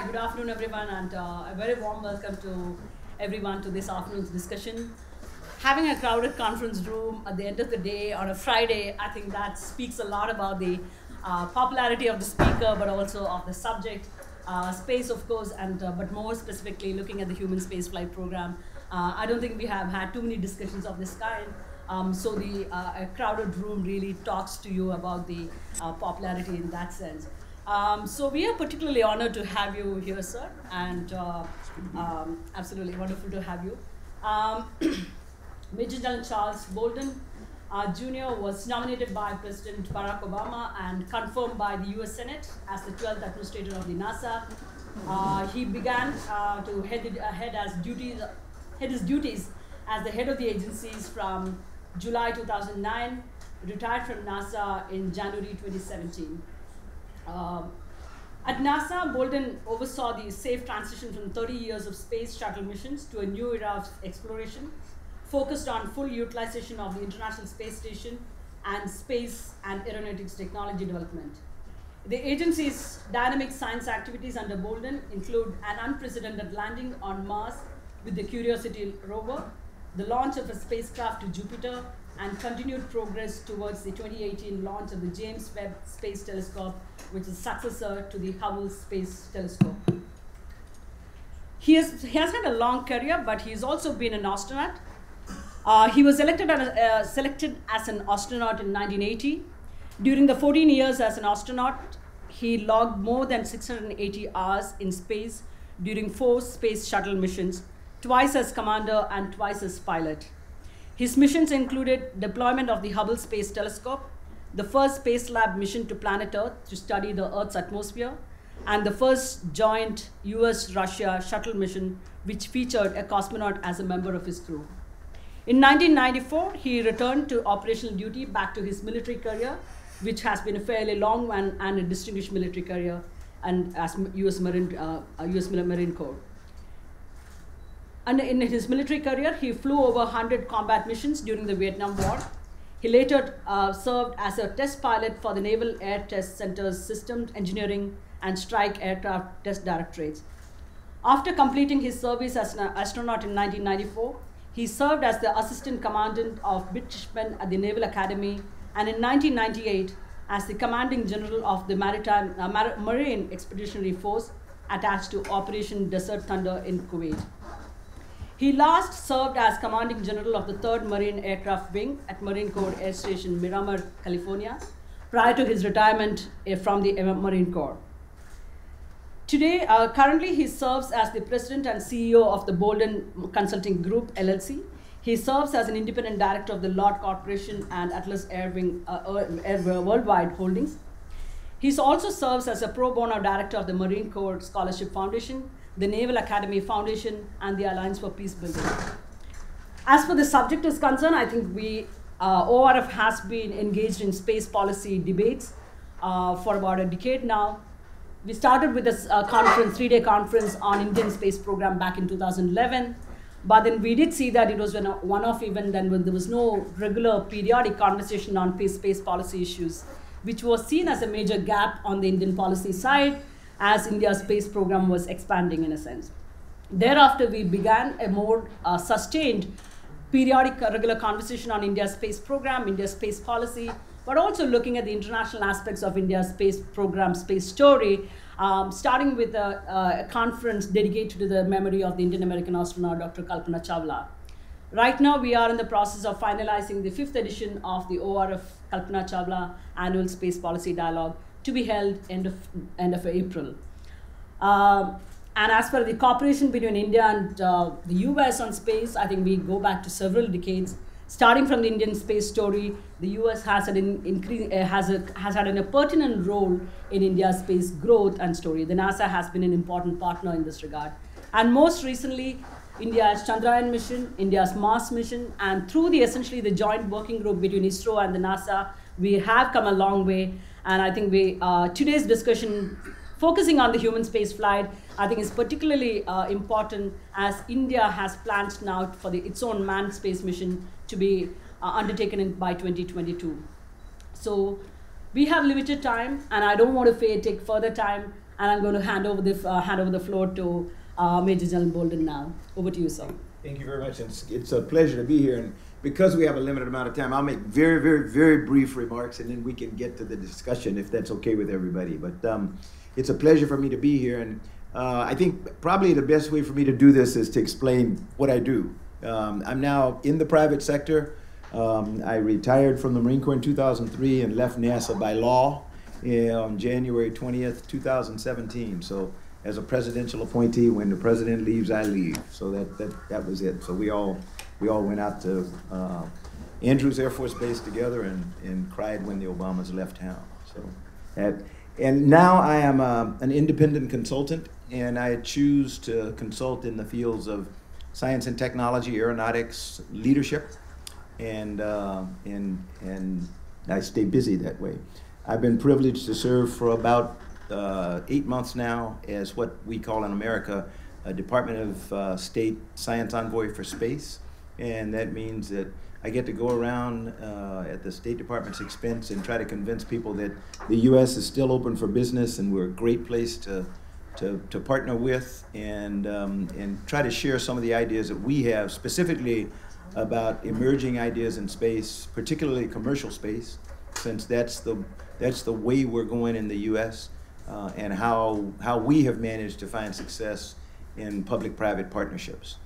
good afternoon, everyone, and a very warm welcome to everyone to this afternoon's discussion. Having a crowded conference room at the end of the day on a Friday, I think that speaks a lot about the popularity of the speaker, but also of the subject, space, of course, and but more specifically looking at the human spaceflight program. I don't think we have had too many discussions of this kind. So the a crowded room really talks to you about the popularity in that sense. So we are particularly honored to have you here, sir, and absolutely wonderful to have you. Major General Charles Bolden Jr. was nominated by President Barack Obama and confirmed by the US Senate as the 12th administrator of the NASA. He began to head his duties as the head of the agencies from July 2009, retired from NASA in January 2017. At NASA, Bolden oversaw the safe transition from 30 years of space shuttle missions to a new era of exploration, focused on full utilization of the International Space Station and space and aeronautics technology development. The agency's dynamic science activities under Bolden include an unprecedented landing on Mars with the Curiosity rover, the launch of a spacecraft to Jupiter, and continued progress towards the 2018 launch of the James Webb Space Telescope, which is successor to the Hubble Space Telescope. He has had a long career, but he's also been an astronaut. He was selected as an astronaut in 1980. During the 14 years as an astronaut, he logged more than 680 hours in space during 4 space shuttle missions, twice as commander and twice as pilot. His missions included deployment of the Hubble Space Telescope, the first Space Lab mission to planet Earth to study the Earth's atmosphere, and the first joint US-Russia shuttle mission, which featured a cosmonaut as a member of his crew. In 1994, he returned to operational duty back to his military career, which has been a fairly long one and a distinguished military career, and as US Marine Corps. And in his military career, he flew over 100 combat missions during the Vietnam War. He later served as a test pilot for the Naval Air Test Center's Systems Engineering and Strike Aircraft Test Directorates. After completing his service as an astronaut in 1994, he served as the assistant commandant of midshipmen at the Naval Academy, and in 1998 as the commanding general of the Marine Expeditionary Force attached to Operation Desert Thunder in Kuwait. He last served as commanding general of the 3rd Marine Aircraft Wing at Marine Corps Air Station Miramar, California, prior to his retirement from the Marine Corps. Today, currently he serves as the president and CEO of the Bolden Consulting Group, LLC. He serves as an independent director of the Lord Corporation and Atlas Air Worldwide Holdings. He also serves as a pro bono director of the Marine Corps Scholarship Foundation, the Naval Academy Foundation, and the Alliance for Peace Building. As for the subject is concerned, I think ORF has been engaged in space policy debates for about a decade now. We started with this conference, 3-day conference on Indian space program back in 2011, but then we did see that it was a one-off event, and when there was no regular periodic conversation on space policy issues, which was seen as a major gap on the Indian policy side, as India's space program was expanding in a sense. Thereafter, we began a more sustained periodic regular conversation on India's space program, India's space policy, but also looking at the international aspects of India's space program, space story, starting with a conference dedicated to the memory of the Indian-American astronaut, Dr. Kalpana Chawla. Right now, we are in the process of finalizing the 5th edition of the ORF Kalpana Chawla Annual Space Policy Dialogue, to be held end of April. And as for the cooperation between India and the US on space, I think we go back to several decades. Starting from the Indian space story, the US has had a pertinent role in India's space growth and story. The NASA has been an important partner in this regard. And most recently, India's Chandrayaan mission, India's Mars mission, and through essentially the joint working group between ISRO and the NASA, we have come a long way. And I think today's discussion, focusing on the human space flight, I think is particularly important as India has plans now for its own manned space mission to be undertaken by 2022. So we have limited time, and I don't want to take further time. And I'm going to hand over the floor to Major General Bolden now. Over to you, sir. Thank you very much. It's a pleasure to be here. And because we have a limited amount of time, I'll make very, very, very brief remarks, and then we can get to the discussion if that's okay with everybody. But it's a pleasure for me to be here. And I think probably the best way for me to do this is to explain what I do. I'm now in the private sector. I retired from the Marine Corps in 2003 and left NASA by law on January 20th, 2017. So as a presidential appointee, when the president leaves, I leave. So that was it. So we all went out to Andrews Air Force Base together and cried when the Obamas left town. So and now I am an independent consultant, and I choose to consult in the fields of science and technology, aeronautics, leadership, and I stay busy that way. I've been privileged to serve for about 8 months now as what we call in America a Department of State Science Envoy for Space, and that means that I get to go around at the State Department's expense and try to convince people that the U.S. is still open for business and we're a great place to partner with, and try to share some of the ideas that we have specifically about emerging ideas in space, particularly commercial space, since that's the way we're going in the U.S., and how we have managed to find success in public-private partnerships.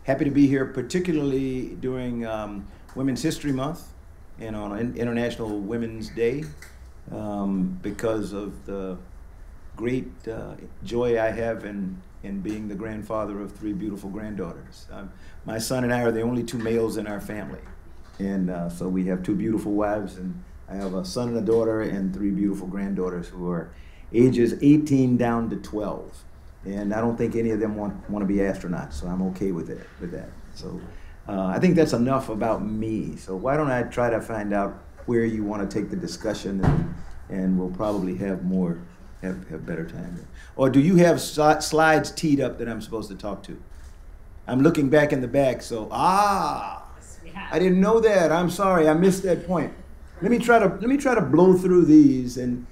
Happy to be here, particularly during Women's History Month and on International Women's Day, because of the great joy I have in being the grandfather of 3 beautiful granddaughters. My son and I are the only 2 males in our family, and so we have 2 beautiful wives, and I have a son and a daughter and 3 beautiful granddaughters who are ages 18 down to 12. And I don't think any of them want to be astronauts, so I'm okay with that. So I think that's enough about me. So why don't I try to find out where you want to take the discussion, and we'll probably have better time. Or do you have slides teed up that I'm supposed to talk to? I'm looking back in the back, so I didn't know that. I'm sorry, I missed that point. Let me try to blow through these, and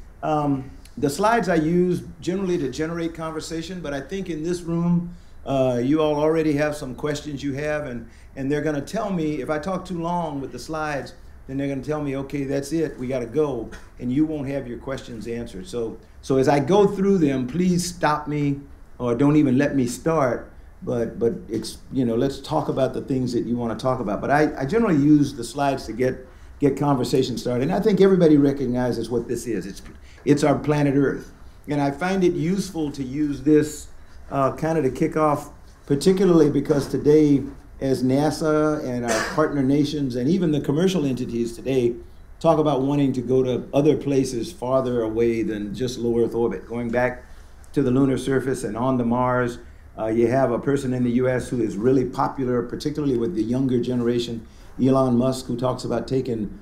the slides I use generally to generate conversation, but I think in this room, you all already have some questions you have, and they're gonna tell me, if I talk too long with the slides, then they're gonna tell me, okay, that's it, we gotta go, and you won't have your questions answered. So as I go through them, please stop me, or don't even let me start, but it's, let's talk about the things that you wanna talk about. But I generally use the slides to get conversation started, and I think everybody recognizes what this is. It's our planet Earth. And I find it useful to use this kind of to kick off, particularly because today, as NASA and our partner nations and even the commercial entities today talk about wanting to go to other places farther away than just low Earth orbit, going back to the lunar surface and on to Mars. You have a person in the US who is really popular, particularly with the younger generation, Elon Musk, who talks about taking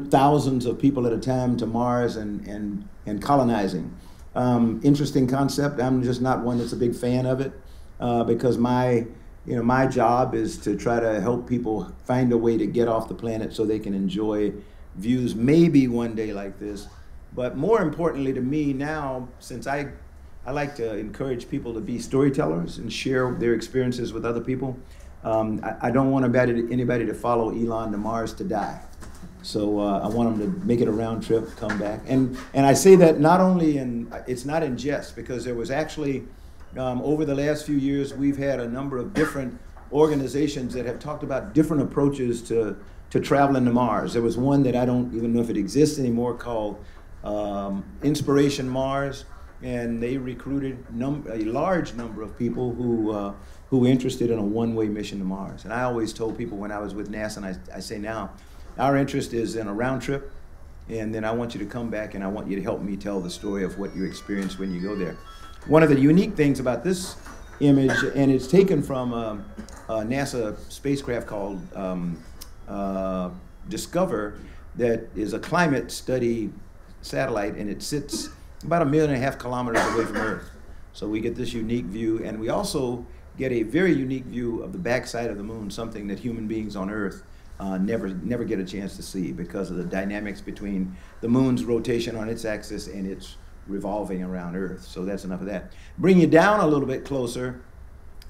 thousands of people at a time to Mars and colonizing. Interesting concept. I'm just not one that's a big fan of it, because my job is to try to help people find a way to get off the planet so they can enjoy views maybe one day like this. But more importantly to me now, since I like to encourage people to be storytellers and share their experiences with other people, I don't want anybody to follow Elon to Mars to die. So I want them to make it a round trip, come back. And I say that not only it's not in jest, because there was actually, over the last few years, we've had a number of different organizations that have talked about different approaches to traveling to Mars. There was one that I don't even know if it exists anymore called Inspiration Mars, and they recruited a large number of people who were interested in a one-way mission to Mars. And I always told people when I was with NASA, and I say now, our interest is in a round trip, and then I want you to come back and I want you to help me tell the story of what you experienced when you go there. One of the unique things about this image, and it's taken from a NASA spacecraft called Discover, that is a climate study satellite, and it sits about 1.5 million kilometers away from Earth. So we get this unique view, and we also get a very unique view of the backside of the moon, something that human beings on Earth never get a chance to see because of the dynamics between the moon's rotation on its axis and its revolving around Earth. So that's enough of that. Bring you down a little bit closer.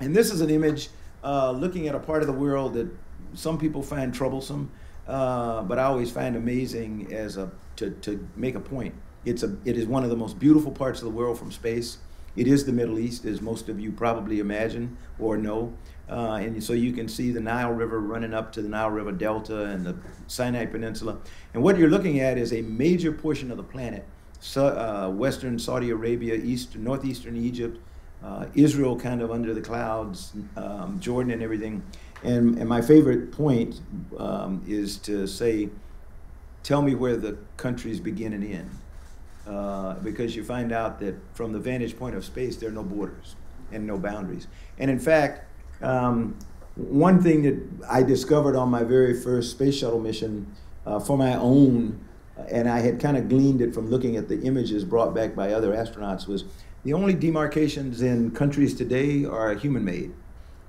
And this is an image looking at a part of the world that some people find troublesome, but I always find amazing as to make a point. It is one of the most beautiful parts of the world from space. It is the Middle East, as most of you probably imagine or know. And so you can see the Nile River running up to the Nile River Delta and the Sinai Peninsula. And what you're looking at is a major portion of the planet. Western Saudi Arabia, northeastern Egypt, Israel kind of under the clouds, Jordan and everything. And my favorite point is to say, tell me where the countries begin and end. Because you find out that from the vantage point of space, there are no borders and no boundaries. And in fact, one thing that I discovered on my very first space shuttle mission for my own, and I had kind of gleaned it from looking at the images brought back by other astronauts, was the only demarcations in countries today are human-made.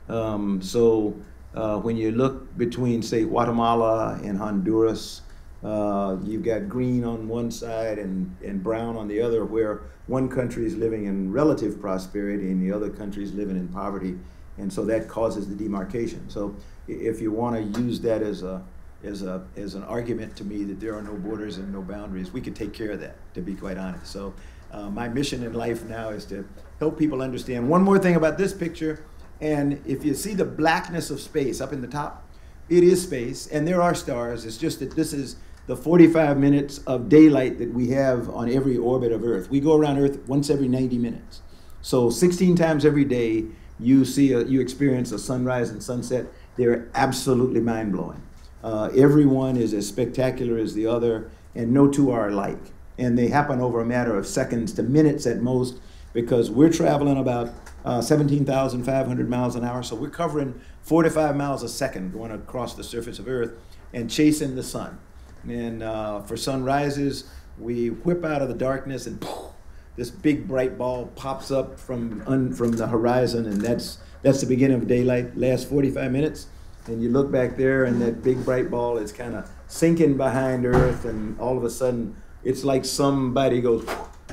So when you look between, say, Guatemala and Honduras, you've got green on one side and brown on the other, where one country is living in relative prosperity and the other country is living in poverty. And so that causes the demarcation. So if you want to use that as an argument to me that there are no borders and no boundaries, we could take care of that, to be quite honest. So my mission in life now is to help people understand. One more thing about this picture, and if you see the blackness of space up in the top, it is space, and there are stars. It's just that this is the 45 minutes of daylight that we have on every orbit of Earth. We go around Earth once every 90 minutes. So 16 times every day, you experience a sunrise and sunset. They're absolutely mind-blowing. Everyone is as spectacular as the other, and no two are alike. And they happen over a matter of seconds to minutes at most, because we're traveling about 17,500 miles an hour. So we're covering 4 to 5 miles a second going across the surface of Earth and chasing the sun. And for sunrises, we whip out of the darkness and poof, this big bright ball pops up from the horizon, and that's the beginning of daylight. Lasts 45 minutes, and you look back there, and that big bright ball is kind of sinking behind Earth, and all of a sudden, it's like somebody goes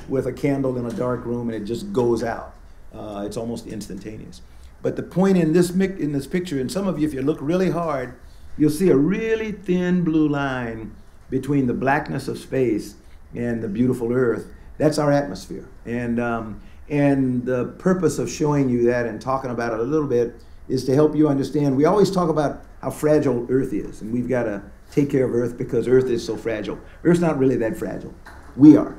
with a candle in a dark room, and it just goes out. It's almost instantaneous. But the point in this picture, and some of you, if you look really hard, you'll see a really thin blue line between the blackness of space and the beautiful Earth. That's our atmosphere. And the purpose of showing you that and talking about it a little bit is to help you understand. We always talk about how fragile Earth is, and we've got to take care of Earth because Earth is so fragile. Earth's not really that fragile. We are.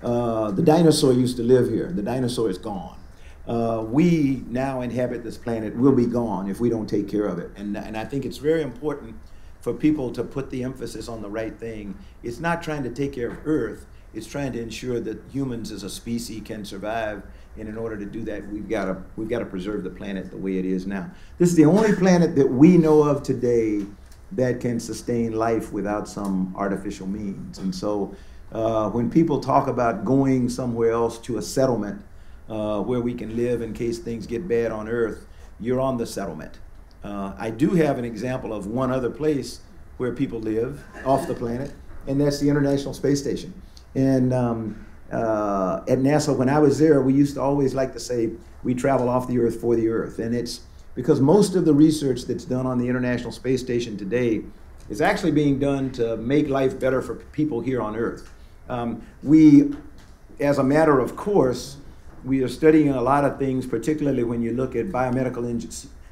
The dinosaur used to live here. The dinosaur is gone. We now inhabit this planet. We'll be gone if we don't take care of it. And I think it's very important for people to put the emphasis on the right thing. It's not trying to take care of Earth. It's trying to ensure that humans as a species can survive. And in order to do that, we've got to preserve the planet the way it is now. This is the only planet that we know of today that can sustain life without some artificial means. And so when people talk about going somewhere else to a settlement where we can live in case things get bad on Earth, you're on the settlement. I do have an example of one other place where people live off the planet, and that's the International Space Station. And at NASA, when I was there, we used to always like to say, we travel off the Earth for the Earth. And it's because most of the research that's done on the International Space Station today is actually being done to make life better for people here on Earth. We, as a matter of course, we are studying a lot of things, particularly when you look at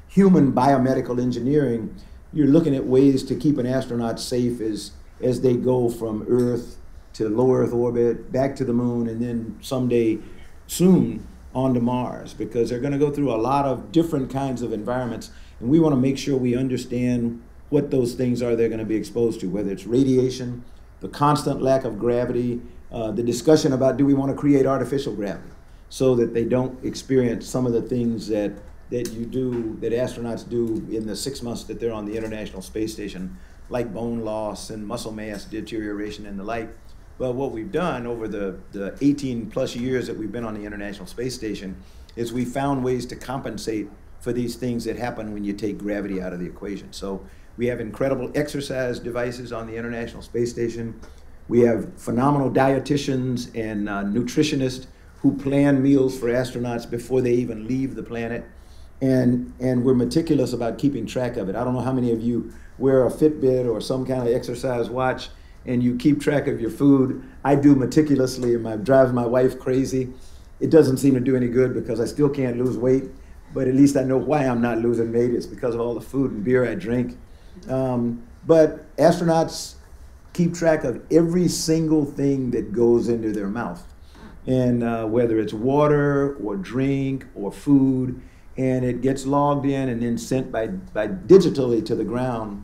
human biomedical engineering. You're looking at ways to keep an astronaut safe as they go from Earth to low Earth orbit, back to the moon, and then someday soon on to Mars, because they're going to go through a lot of different kinds of environments, and we want to make sure we understand what those things are they're going to be exposed to, whether it's radiation, the constant lack of gravity, the discussion about do we want to create artificial gravity so that they don't experience some of the things that astronauts do in the 6 months that they're on the International Space Station, like bone loss and muscle mass deterioration and the like. Well, what we've done over the 18 plus years that we've been on the International Space Station is we found ways to compensate for these things that happen when you take gravity out of the equation. So we have incredible exercise devices on the International Space Station. We have phenomenal dietitians and nutritionists who plan meals for astronauts before they even leave the planet. And we're meticulous about keeping track of it. I don't know how many of you wear a Fitbit or some kind of exercise watch and you keep track of your food. I do meticulously, and it drives my wife crazy. It doesn't seem to do any good because I still can't lose weight, but at least I know why I'm not losing weight. It's because of all the food and beer I drink. But astronauts keep track of every single thing that goes into their mouth, and whether it's water or drink or food, and it gets logged in and then sent by digitally to the ground.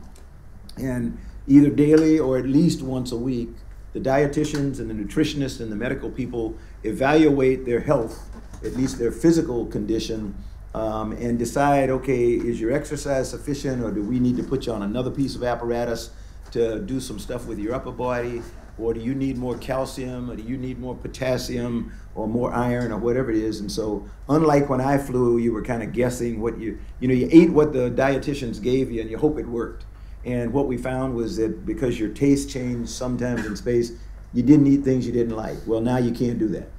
And either daily or at least once a week, the dietitians and the nutritionists and the medical people evaluate their health, at least their physical condition, and decide, okay, is your exercise sufficient, or do we need to put you on another piece of apparatus to do some stuff with your upper body, or do you need more calcium, or do you need more potassium, or more iron, or whatever it is. And so, unlike when I flew, you were kind of guessing what you ate what the dietitians gave you, and you hope it worked. And what we found was that because your taste changed sometimes in space, you didn't eat things you didn't like. Well, now you can't do that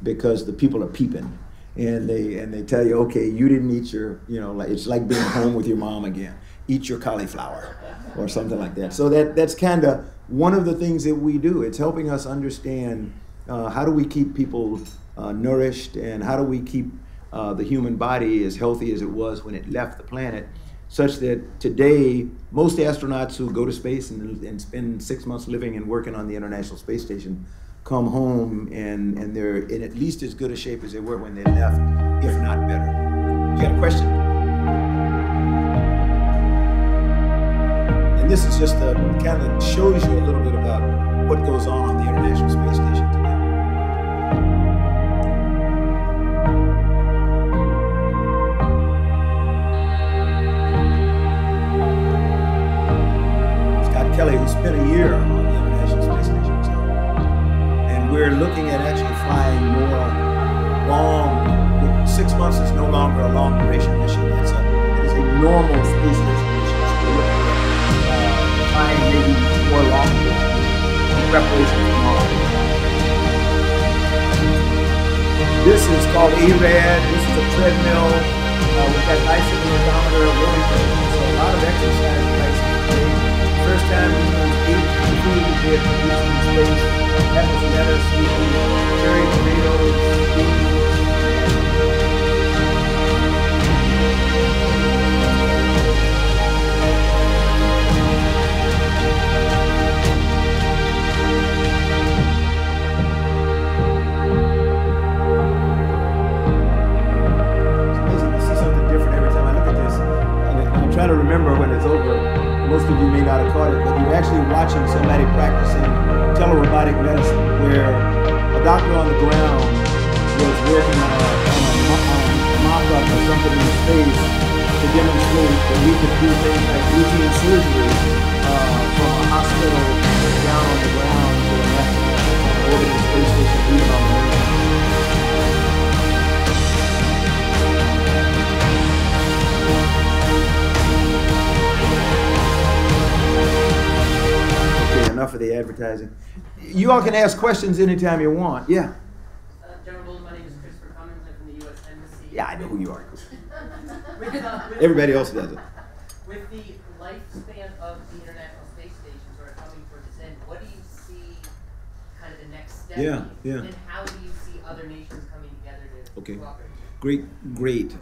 because the people are peeping, and they tell you, okay, you didn't eat your, like, it's like being home with your mom again. Eat your cauliflower or something like that. So that's kind of one of the things that we do. It's helping us understand how do we keep people nourished, and how do we keep the human body as healthy as it was when it left the planet, such that today most astronauts who go to space and spend 6 months living and working on the International Space Station come home and they're in at least as good a shape as they were when they left, if not better. You got a question? And this is just kind of shows you a little bit about what goes on the International Space Station today. Scott Kelly, who spent a year on the International Space Station, and we're looking at actually flying more long. 6 months is no longer a long duration mission. It is a normal space station mission. So we're looking at flying maybe more long in preparation for Mars. This is called ARAD. This is a treadmill. We've got bicycle odometer, rolling things, so a lot of exercise bicycle. First time we used 8 food to get produced in space. That was lettuce, cherry tomatoes, beans. Try to remember when it's over. Most of you may not have caught it, but you're actually watching somebody practicing telerobotic medicine, where a doctor on the ground was working on a mock-up or something in space to demonstrate that we could do things like routine surgery from a hospital down on the ground to an astronaut on an orbital space station, even on the moon. Enough of the advertising. You all can ask questions anytime you want. Yeah. General Bolden, my name is Christopher Cummins. I'm from the U.S. Embassy. Yeah, I know who you are. Everybody else does it. With the lifespan of the International Space Station sort of coming towards its end, what do you see kind of the next step? Yeah. And how do you see other nations coming together to cooperate? Great.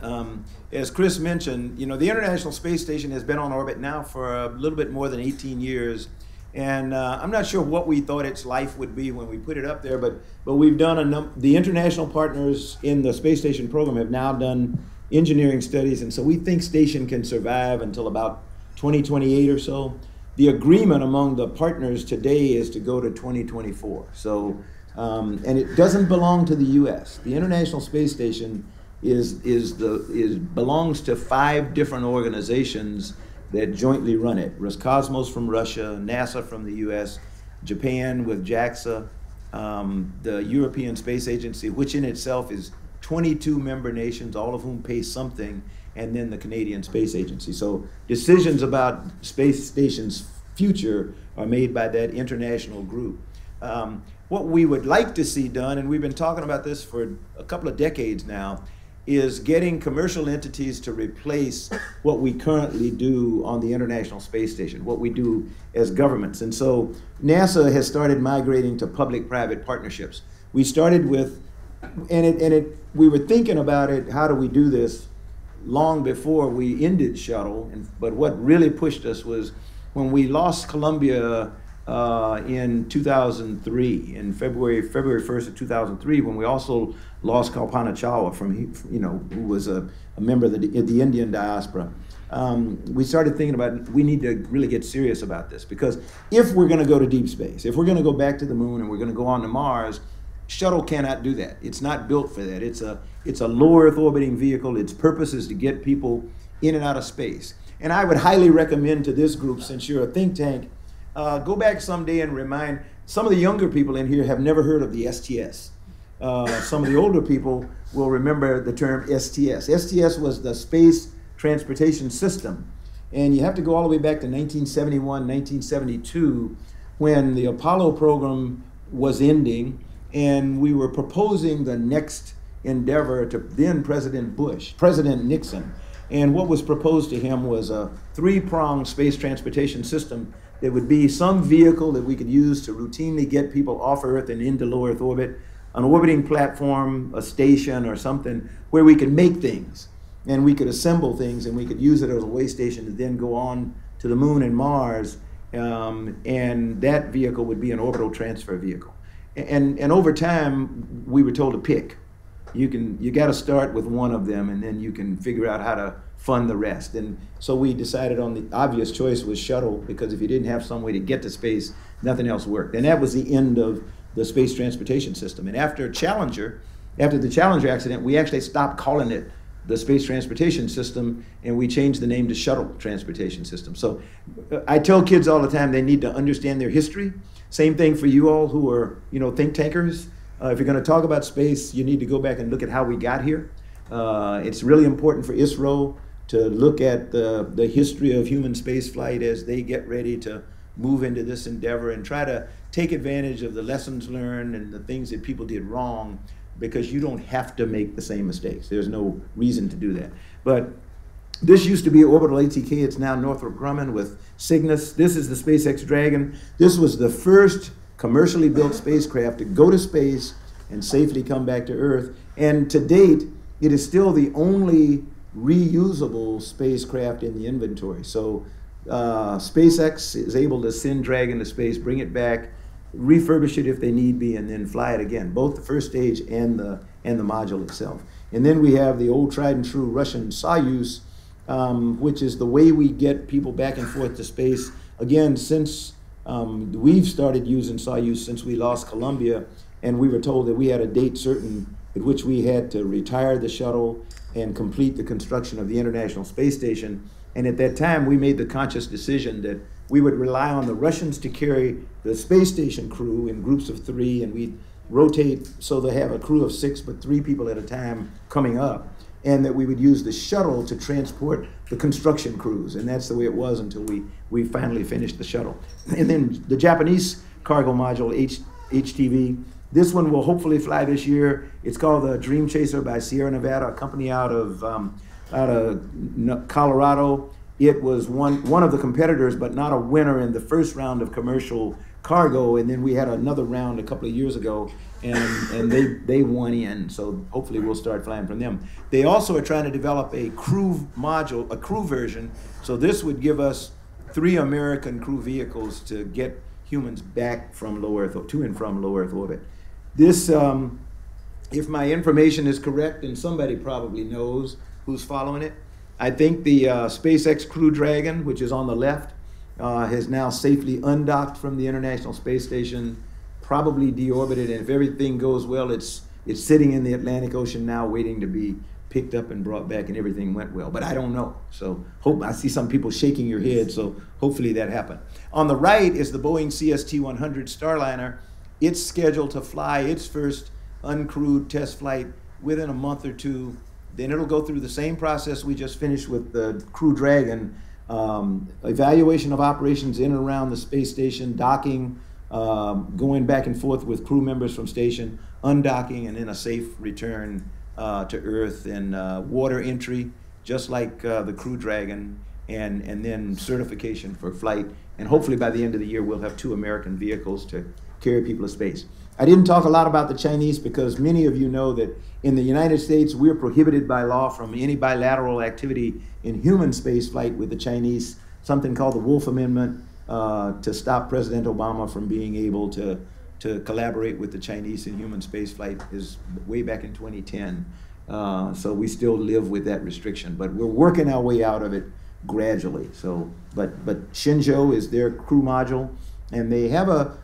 As Chris mentioned, the International Space Station has been on orbit now for a little bit more than 18 years. And I'm not sure what we thought its life would be when we put it up there, but we've done the international partners in the space station program have now done engineering studies, and so we think station can survive until about 2028 or so. The agreement among the partners today is to go to 2024. So, and it doesn't belong to the U.S. The International Space Station belongs to 5 different organizations that jointly run it. Roscosmos from Russia, NASA from the US, Japan with JAXA, the European Space Agency, which in itself is 22 member nations, all of whom pay something, and then the Canadian Space Agency. So decisions about space station's future are made by that international group. What we would like to see done, and we've been talking about this for a couple of decades now, is getting commercial entities to replace what we currently do on the International Space Station, what we do as governments. And so NASA has started migrating to public-private partnerships. We started with, we were thinking about it, how do we do this, long before we ended shuttle. But what really pushed us was when we lost Columbia in 2003, in February 1st of 2003, when we also lost Kalpana Chawla who was a member of the Indian diaspora. We started thinking about, we need to really get serious about this, because if we're going to go to deep space, if we're going to go back to the moon and we're going to go on to Mars, shuttle cannot do that. It's not built for that. It's a low Earth orbiting vehicle. Its purpose is to get people in and out of space. And I would highly recommend to this group, since you're a think tank, go back someday and remind, some of the younger people in here have never heard of the STS. Some of the older people will remember the term STS. STS was the Space Transportation System. And you have to go all the way back to 1971, 1972, when the Apollo program was ending, and we were proposing the next endeavor to then President Nixon. And what was proposed to him was a three-pronged space transportation system. There would be some vehicle that we could use to routinely get people off Earth and into low Earth orbit, an orbiting platform, a station or something, where we could make things and we could assemble things and we could use it as a way station to then go on to the moon and Mars, and that vehicle would be an orbital transfer vehicle. And over time, we were told to pick. You got to start with one of them, and then you can figure out how to fund the rest. And so we decided on the obvious choice was shuttle, because if you didn't have some way to get to space, nothing else worked. And that was the end of the space transportation system. And after the Challenger accident, we actually stopped calling it the Space Transportation System, and we changed the name to Shuttle Transportation System. So I tell kids all the time they need to understand their history. Same thing for you all who are, think tankers. If you're going to talk about space, you need to go back and look at how we got here. It's really important for ISRO to look at the history of human space flight as they get ready to move into this endeavor and try to take advantage of the lessons learned and the things that people did wrong, because you don't have to make the same mistakes. There's no reason to do that. But this used to be Orbital ATK. It's now Northrop Grumman with Cygnus. This is the SpaceX Dragon. This was the first commercially built spacecraft to go to space and safely come back to Earth. And to date, it is still the only reusable spacecraft in the inventory. So SpaceX is able to send Dragon to space, bring it back, refurbish it if they need be, and then fly it again, both the first stage and the module itself. And then we have the old tried and true Russian Soyuz, which is the way we get people back and forth to space. Again, since we've started using Soyuz since we lost Columbia, and we were told that we had a date certain at which we had to retire the shuttle and complete the construction of the International Space Station. And at that time, we made the conscious decision that we would rely on the Russians to carry the space station crew in groups of 3, and we'd rotate so they have a crew of 6, but 3 people at a time coming up, and that we would use the shuttle to transport the construction crews. And that's the way it was until we finally finished the shuttle. And then the Japanese cargo module, HTV, this one will hopefully fly this year. It's called the Dream Chaser by Sierra Nevada, a company out of Colorado. It was one of the competitors, but not a winner in the first round of commercial cargo. And then we had another round a couple of years ago, and they won in. So hopefully we'll start flying from them. They also are trying to develop a crew module, a crew version. So this would give us 3 American crew vehicles to get humans back from low Earth, to and from low Earth orbit. This, if my information is correct, and somebody probably knows who's following it, I think the SpaceX Crew Dragon, which is on the left, has now safely undocked from the International Space Station, probably deorbited, and if everything goes well, it's sitting in the Atlantic Ocean now waiting to be picked up and brought back, and everything went well. But I don't know. So I see some people shaking your head, so hopefully that happened. On the right is the Boeing CST-100 Starliner. It's scheduled to fly its first uncrewed test flight within a month or 2. Then it'll go through the same process we just finished with the Crew Dragon, evaluation of operations in and around the space station, docking, going back and forth with crew members from station, undocking, and then a safe return to Earth, and water entry, just like the Crew Dragon, and then certification for flight. And hopefully by the end of the year, we'll have 2 American vehicles to carry people to space. I didn't talk a lot about the Chinese because many of you know that in the United States, we're prohibited by law from any bilateral activity in human space flight with the Chinese, something called the Wolf Amendment, to stop President Obama from being able to collaborate with the Chinese in human space flight is way back in 2010. So we still live with that restriction, but we're working our way out of it gradually. So, but Shenzhou is their crew module, and they have a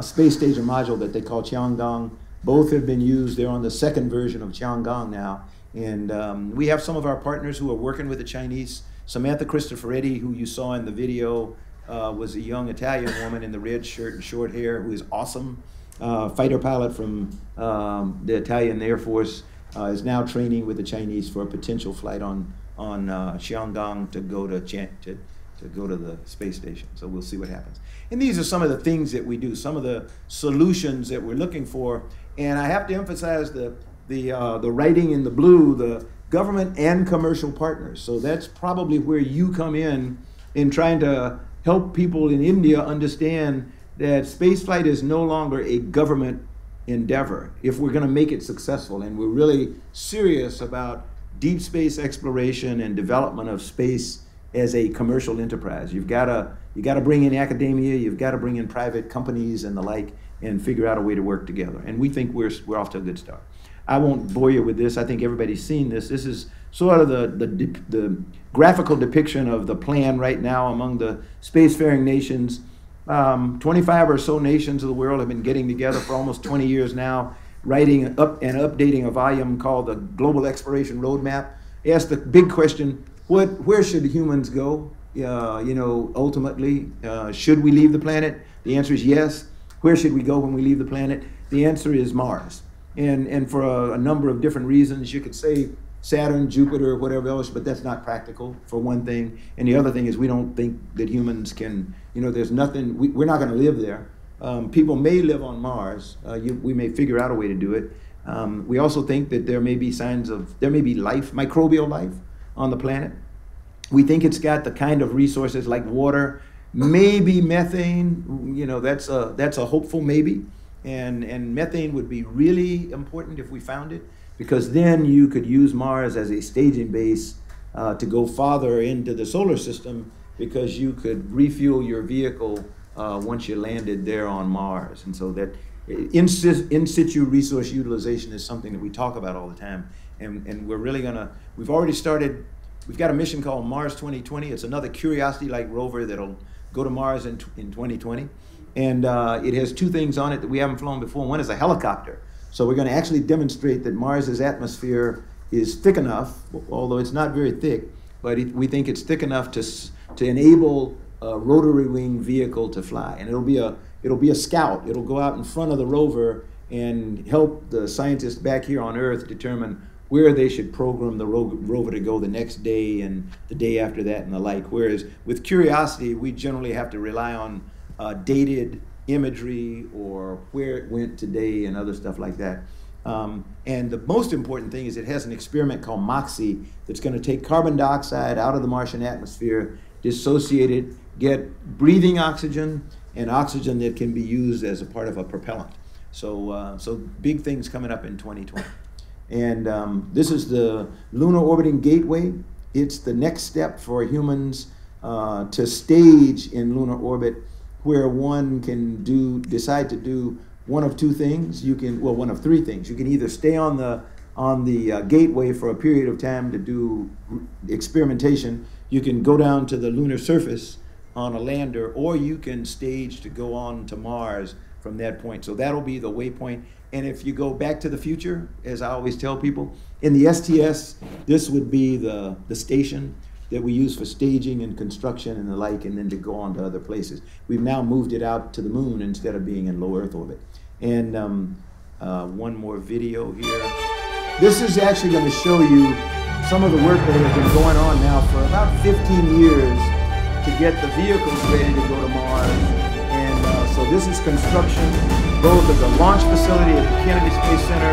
space station module that they call Tiangong. Both have been used. They're on the 2nd version of Tiangong now. And we have some of our partners who are working with the Chinese. Samantha Cristoforetti, who you saw in the video, was a young Italian woman in the red shirt and short hair who is awesome. Fighter pilot from the Italian Air Force, is now training with the Chinese for a potential flight on Tiangong to go to the space station. So we'll see what happens. And these are some of the things that we do, some of the solutions that we're looking for. And I have to emphasize the writing in the blue, the government and commercial partners. So that's probably where you come in trying to help people in India understand that spaceflight is no longer a government endeavor if we're going to make it successful. And we're really serious about deep space exploration and development of space as a commercial enterprise. You got to bring in academia, you've got to bring in private companies and the like, and figure out a way to work together. And we think we're off to a good start. I won't bore you with this. I think everybody's seen this. This is sort of the graphical depiction of the plan right now among the spacefaring nations. 25 or so nations of the world have been getting together for almost 20 years now, writing up and updating a volume called the Global Exploration Roadmap. Ask the big question: where should humans go? Ultimately, should we leave the planet? The answer is yes. Where should we go when we leave the planet? The answer is Mars. And for a number of different reasons, you could say Saturn, Jupiter, whatever else, but that's not practical, for one thing. And the other thing is we don't think that humans can, there's nothing, we're not going to live there. People may live on Mars. We may figure out a way to do it. We also think that there may be life, microbial life on the planet. We think it's got the kind of resources like water, maybe methane. That's a hopeful maybe. And methane would be really important if we found it, because then you could use Mars as a staging base to go farther into the solar system, because you could refuel your vehicle once you landed there on Mars. And so that in situ resource utilization is something that we talk about all the time. And we're really we've already started, we've got a mission called Mars 2020. It's another Curiosity-like rover that'll go to Mars in 2020. And it has 2 things on it that we haven't flown before. One is a helicopter. So we're going to actually demonstrate that Mars's atmosphere is thick enough, although it's not very thick, but we think it's thick enough to enable a rotary wing vehicle to fly. And it'll be a scout. It'll go out in front of the rover and help the scientists back here on Earth determine where they should program the rover to go the next day and the day after that and the like. Whereas with Curiosity, we generally have to rely on dated imagery or where it went today and other stuff like that. And the most important thing is it has an experiment called MOXIE that's going to take carbon dioxide out of the Martian atmosphere, dissociate it, get breathing oxygen and oxygen that can be used as a part of a propellant. So big things coming up in 2020. And this is the Lunar Orbiting Gateway. It's the next step for humans to stage in lunar orbit, where one can decide to do one of 2 things. One of 3 things. You can either stay on the gateway for a period of time to do experimentation. You can go down to the lunar surface on a lander, or you can stage to go on to Mars from that point. So that'll be the waypoint. And if you go back to the future, as I always tell people, in the STS, this would be the station that we use for staging and construction and the like, and then to go on to other places. We've now moved it out to the moon instead of being in low Earth orbit. And one more video here. This is actually going to show you some of the work that has been going on now for about 15 years to get the vehicles ready to go to Mars. And so this is construction both of the launch facility at the Kennedy Space Center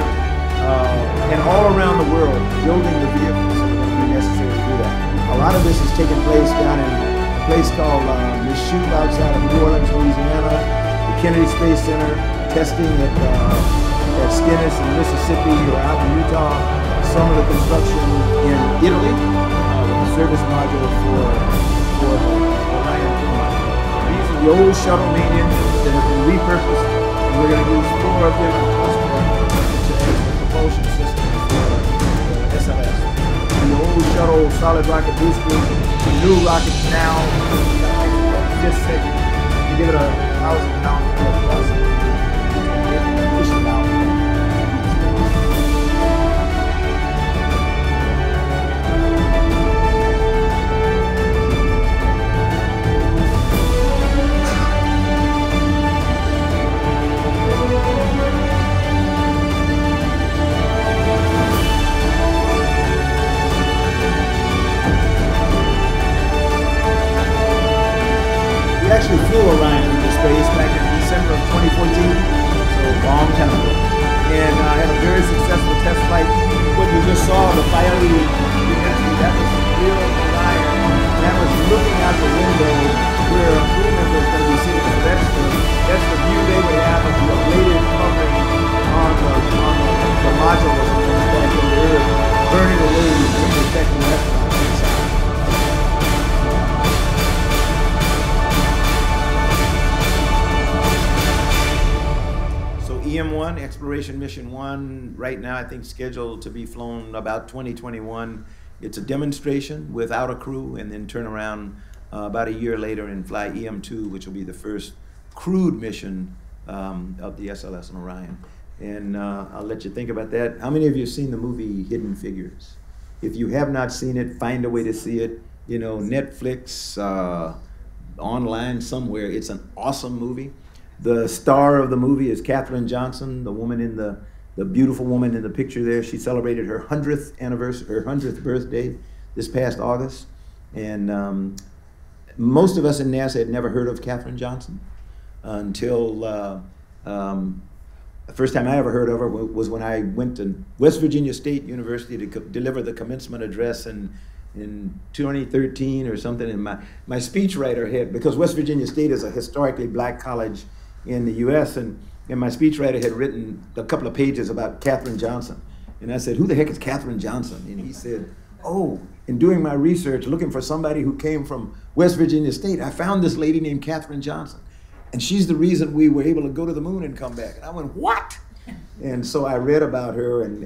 and all around the world, building the vehicles that are going to be necessary to do that. A lot of this is taking place down in a place called Michoud outside of New Orleans, Louisiana, the Kennedy Space Center, testing at Stennis in Mississippi or out in Utah, some of the construction in Italy, with the service module for the Orion module. These are the old shuttle main engines that have been repurposed, and we're going to use 4 of them in cluster as the propulsion system for the SLS. The old shuttle solid rocket boosters, the new rockets now, just segment, you give it 1,000 pounds of velocity. Push it out. We actually flew Orion into space back in December of 2014, so a long time ago. And I had a very successful test flight. What you just saw, the Bialy immensity, that was the real Orion. That was looking out the window where a crew member was going to be sitting. So that's the view they would have of the ablative covering on the module as it comes back into the Earth, burning away and protecting the astronauts inside. EM1, Exploration Mission 1, right now I think scheduled to be flown about 2021. It's a demonstration without a crew and then turn around about a year later and fly EM2, which will be the first crewed mission of the SLS and Orion. And I'll let you think about that. How many of you have seen the movie Hidden Figures? If you have not seen it, find a way to see it. You know, Netflix, online somewhere. It's an awesome movie. The star of the movie is Katherine Johnson, the woman in the beautiful woman in the picture there. She celebrated her 100th anniversary, her 100th birthday this past August. And most of us in NASA had never heard of Katherine Johnson until the first time I ever heard of her was when I went to West Virginia State University to deliver the commencement address in 2013 or something. And my speechwriter had, because West Virginia State is a historically black college in the US, and my speechwriter had written a couple of pages about Katherine Johnson. And I said, who the heck is Katherine Johnson? And he said, oh, in doing my research, looking for somebody who came from West Virginia State, I found this lady named Katherine Johnson. And she's the reason we were able to go to the moon and come back. And I went, what? And so I read about her, and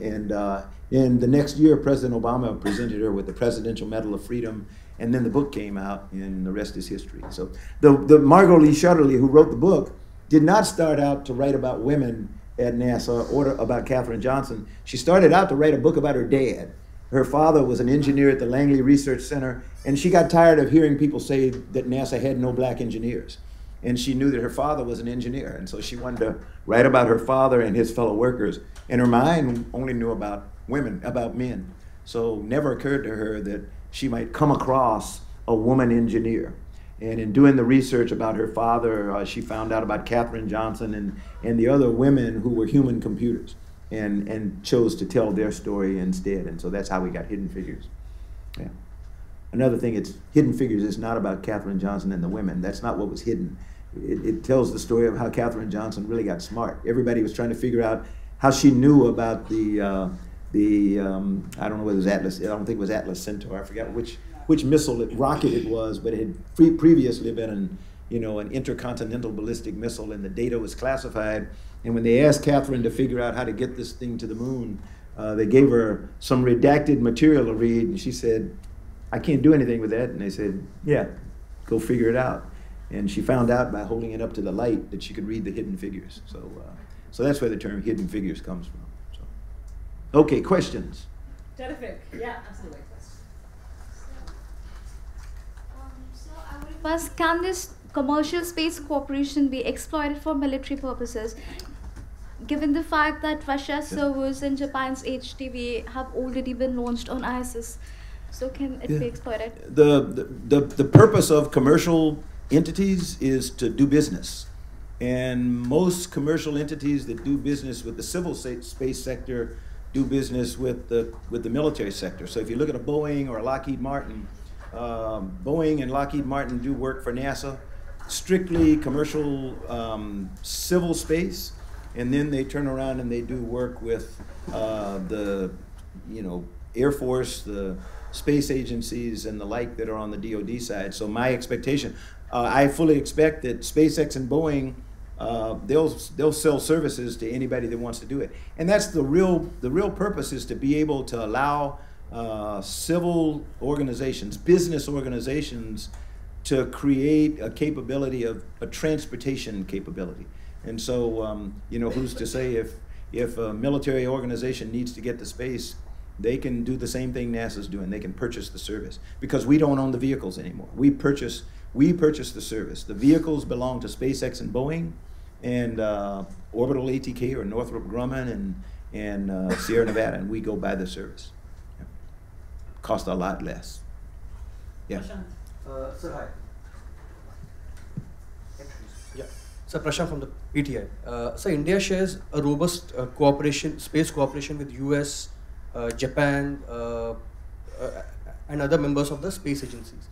in the next year, President Obama presented her with the Presidential Medal of Freedom, and then the book came out, and the rest is history. So the Margot Lee Shetterly, who wrote the book, did not start out to write about women at NASA or about Katherine Johnson. She started out to write a book about her dad. Her father was an engineer at the Langley Research Center, and she got tired of hearing people say that NASA had no black engineers. And she knew that her father was an engineer, and so she wanted to write about her father and his fellow workers. And her mind only knew about women, about men. So it never occurred to her that she might come across a woman engineer. And in doing the research about her father, she found out about Katherine Johnson and the other women who were human computers, and chose to tell their story instead. And so that's how we got Hidden Figures. Yeah. Another thing, it's Hidden Figures is not about Katherine Johnson and the women. That's not what was hidden. It tells the story of how Katherine Johnson really got smart. Everybody was trying to figure out how she knew about the I don't know whether it was Atlas. I don't think it was Atlas Centaur. I forgot which rocket it was, but it had previously been an intercontinental ballistic missile, and the data was classified. And when they asked Katherine to figure out how to get this thing to the moon, they gave her some redacted material to read, and she said, I can't do anything with that. And they said, yeah, go figure it out. And she found out by holding it up to the light that she could read the Hidden Figures. So that's where the term Hidden Figures comes from. So. Okay, questions? Terrific. Yeah, absolutely. So I would first, can this commercial space cooperation be exploited for military purposes, given the fact that Russia's servers and Japan's HTV have already been launched on ISS? So can it be exploited? The purpose of commercial entities is to do business. And most commercial entities that do business with the civil space sector do business with the military sector. So if you look at a Boeing or a Lockheed Martin, Boeing and Lockheed Martin do work for NASA, strictly commercial civil space, and then they turn around and they do work with the Air Force, the space agencies and the like that are on the DoD side. So my expectation, I fully expect that SpaceX and Boeing, they'll sell services to anybody that wants to do it. And that's the real purpose, is to be able to allow civil organizations, business organizations, to create a capability of a transportation capability. And so, who's to say if a military organization needs to get to space, they can do the same thing NASA's doing. They can purchase the service, because we don't own the vehicles anymore. We purchase the service. The vehicles belong to SpaceX and Boeing, and Orbital ATK or Northrop Grumman and Sierra Nevada, and we go buy the service. Yeah. Cost a lot less. Yeah. Prashant. Sir, hi. Yeah. Sir, Prashant from the PTI. So India shares a robust space cooperation with US, Japan, and other members of the space agencies.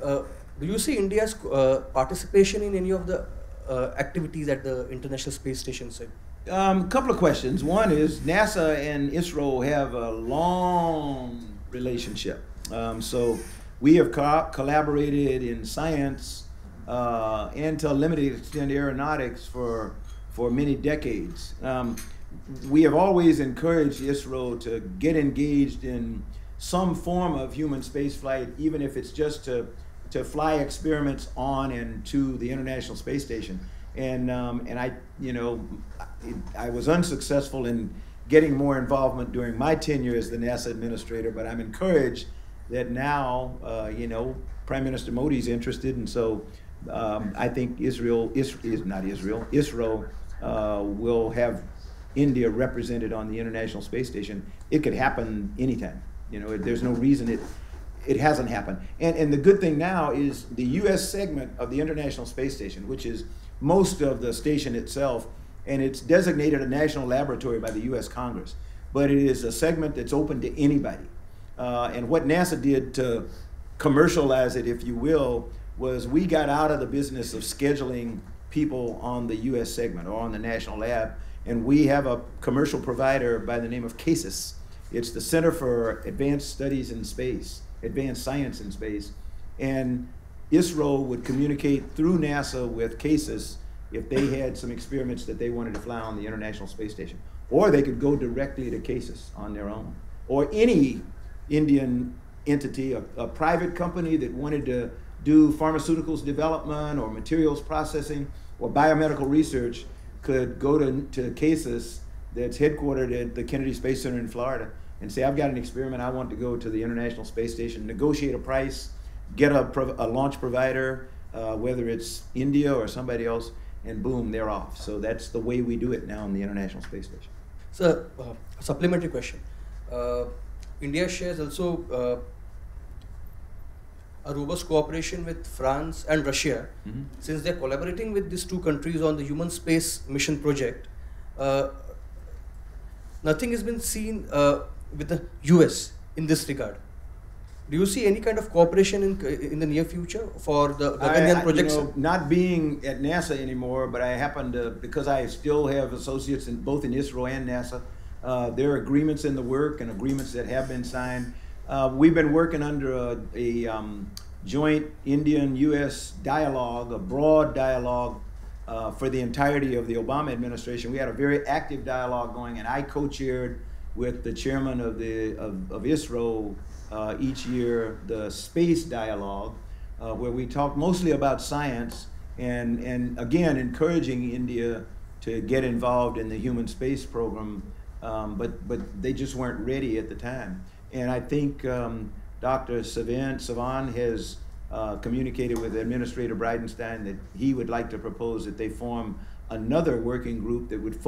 Do you see India's participation in any of the activities at the International Space Station site? Couple of questions. One is NASA and ISRO have a long relationship. So we have collaborated in science and to a limited extent aeronautics for many decades. We have always encouraged ISRO to get engaged in some form of human space flight, even if it's just to fly experiments on and to the International Space Station. And I was unsuccessful in getting more involvement during my tenure as the NASA administrator, but I'm encouraged that now, Prime Minister Modi is interested, and so I think ISRO will have India represented on the International Space Station. It could happen anytime. There's no reason it hasn't happened. And the good thing now is the US segment of the International Space Station, which is most of the station itself, and it's designated a national laboratory by the US Congress, but it is a segment that's open to anybody. And what NASA did to commercialize it, if you will, was we got out of the business of scheduling people on the US segment or on the national lab, and we have a commercial provider by the name of CASIS. It's the Center for Advanced Studies in Space, Advanced Science in Space, and ISRO would communicate through NASA with CASIS if they had some experiments that they wanted to fly on the International Space Station. Or they could go directly to CASIS on their own. Or any Indian entity, a private company that wanted to do pharmaceuticals development or materials processing or biomedical research could go to CASIS that's headquartered at the Kennedy Space Center in Florida and say, I've got an experiment, I want to go to the International Space Station, negotiate a price, get a launch provider, whether it's India or somebody else, and boom, they're off. So that's the way we do it now on the International Space Station. So, a supplementary question. India shares also a robust cooperation with France and Russia. Mm-hmm. Since they're collaborating with these two countries on the human space mission project, nothing has been seen with the US in this regard. Do you see any kind of cooperation in the near future for the Gaganyaan projects? Not being at NASA anymore, but I happen to, because I still have associates both in ISRO and NASA, there are agreements in the work and agreements that have been signed. We've been working under a joint Indian-US dialogue, a broad dialogue for the entirety of the Obama administration. We had a very active dialogue going, and I co-chaired with the chairman of ISRO each year the space dialogue, where we talk mostly about science and again encouraging India to get involved in the human space program, but they just weren't ready at the time. And I think Dr. Savan has communicated with Administrator Bridenstine that he would like to propose that they form another working group that would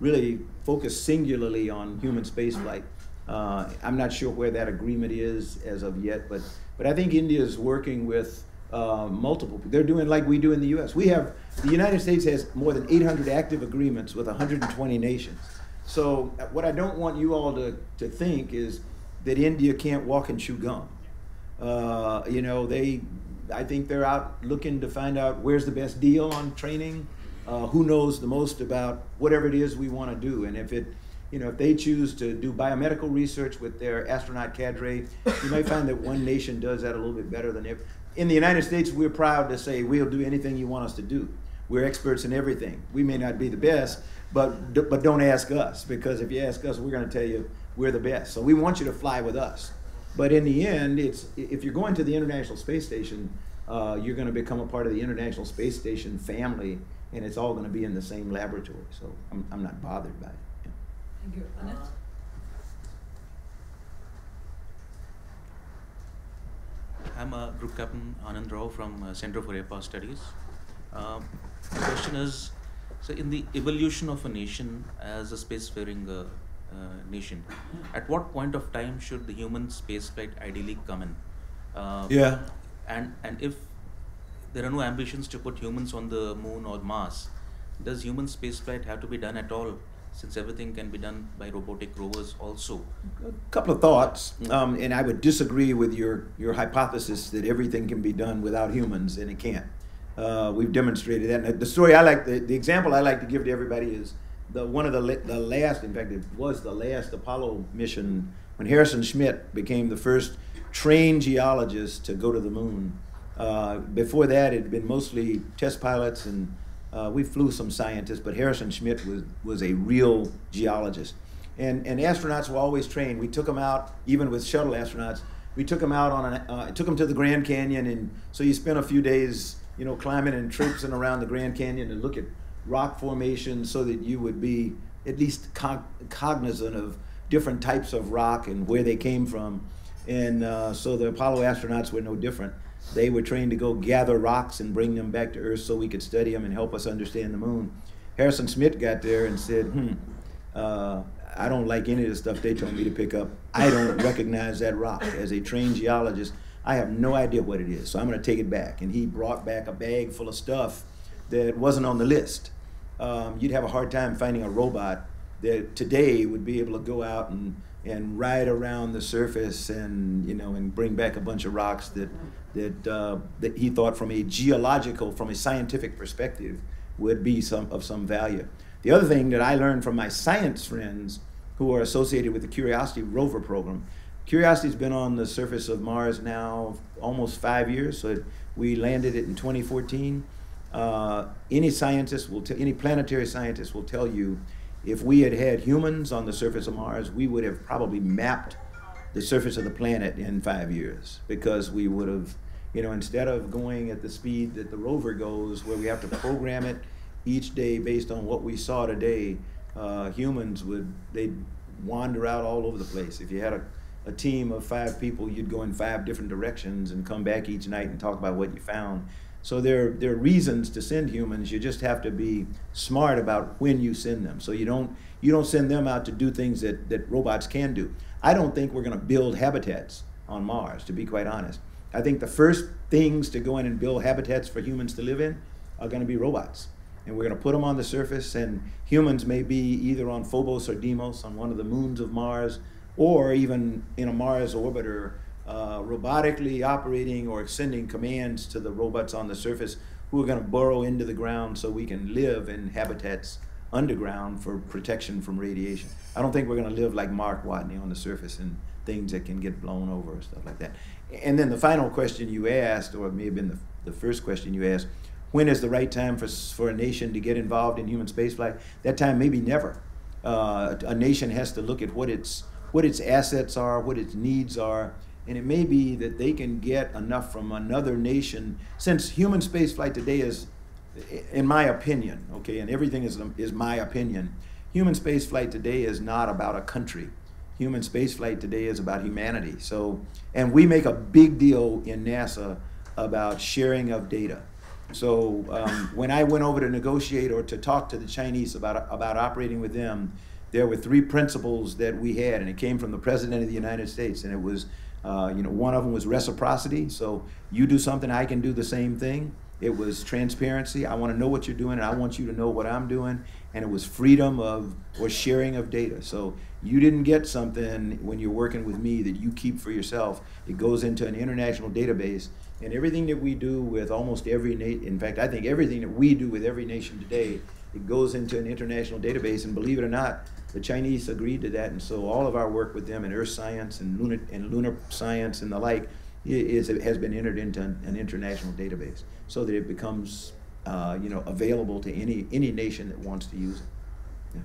really focus singularly on human spaceflight. I'm not sure where that agreement is as of yet, but I think India is working with multiple. They're doing like we do in the U.S. The United States has more than 800 active agreements with 120 nations. So what I don't want you all to think is that India can't walk and chew gum. I think they're out looking to find out where's the best deal on training, who knows the most about whatever it is we want to do. And if they choose to do biomedical research with their astronaut cadre, you might find that one nation does that a little bit better than every. In the United States, we're proud to say we'll do anything you want us to do. We're experts in everything. We may not be the best, but don't ask us, because if you ask us, we're going to tell you we're the best. So we want you to fly with us. But in the end, if you're going to the International Space Station, you're going to become a part of the International Space Station family, and it's all going to be in the same laboratory. So I'm not bothered by it. Yeah. Thank you. Annette? I'm Group Captain Anand Rao from Center for Air Power Studies. The question is, so in the evolution of a nation as a spacefaring nation, at what point of time should the human spaceflight ideally come in? Yeah. And if there are no ambitions to put humans on the moon or Mars, does human spaceflight have to be done at all, since everything can be done by robotic rovers also? A couple of thoughts, and I would disagree with your hypothesis that everything can be done without humans, and it can't. We've demonstrated that. And the story the example I like to give to everybody is one of the last, in fact, it was the last Apollo mission when Harrison Schmitt became the first trained geologist to go to the moon. Before that, it had been mostly test pilots, and we flew some scientists, but Harrison Schmitt was a real geologist. And astronauts were always trained. We took them out, even with shuttle astronauts, we took them out took them to the Grand Canyon, and so you spent a few days, climbing and traipsing around the Grand Canyon to look at rock formations so that you would be at least cognizant of different types of rock and where they came from. And so the Apollo astronauts were no different. They were trained to go gather rocks and bring them back to Earth so we could study them and help us understand the moon. Harrison Schmitt got there and said, I don't like any of the stuff they told me to pick up. I don't recognize that rock. As a trained geologist, I have no idea what it is, so I'm going to take it back. And he brought back a bag full of stuff that wasn't on the list. You'd have a hard time finding a robot that today would be able to go out and ride around the surface and bring back a bunch of rocks that he thought from a scientific perspective would be of some value. The other thing that I learned from my science friends who are associated with the Curiosity rover program, Curiosity's been on the surface of Mars now almost 5 years, so we landed it in 2014. Any planetary scientist will tell you, if we had humans on the surface of Mars, we would have probably mapped the surface of the planet in 5 years, because we would have, instead of going at the speed that the rover goes, where we have to program it each day based on what we saw today, humans they'd wander out all over the place. If you had a team of 5 people, you'd go in 5 different directions and come back each night and talk about what you found. So there are reasons to send humans. You just have to be smart about when you send them. So you don't send them out to do things that robots can do. I don't think we're going to build habitats on Mars, to be quite honest. I think the first things to go in and build habitats for humans to live in are going to be robots. And we're going to put them on the surface, and humans may be either on Phobos or Deimos, on one of the moons of Mars, or even in a Mars orbiter, robotically operating or sending commands to the robots on the surface who are going to burrow into the ground so we can live in habitats underground for protection from radiation. I don't think we're going to live like Mark Watney on the surface and things that can get blown over or stuff like that. And then the final question you asked, or it may have been the first question you asked, when is the right time for a nation to get involved in human spaceflight? That time may be never. A nation has to look at what its assets are, what its needs are, and it may be that they can get enough from another nation. Since human spaceflight today is, in my opinion, okay, and everything is my opinion, human spaceflight today is not about a country. Human spaceflight today is about humanity. So, and we make a big deal in NASA about sharing of data. So when I went over to negotiate or to talk to the Chinese about operating with them, there were 3 principles that we had, and it came from the President of the United States, and it was One of them was reciprocity. So you do something, I can do the same thing. It was transparency. I want to know what you're doing, and I want you to know what I'm doing. And it was freedom of or sharing of data. So you didn't get something when you're working with me that you keep for yourself. It goes into an international database. And everything that we do with almost every nation, in fact, I think everything that we do with every nation today, it goes into an international database. And believe it or not, the Chinese agreed to that. And so all of our work with them in earth science and lunar science and the like has been entered into an international database so that it becomes available to any nation that wants to use it. Yeah.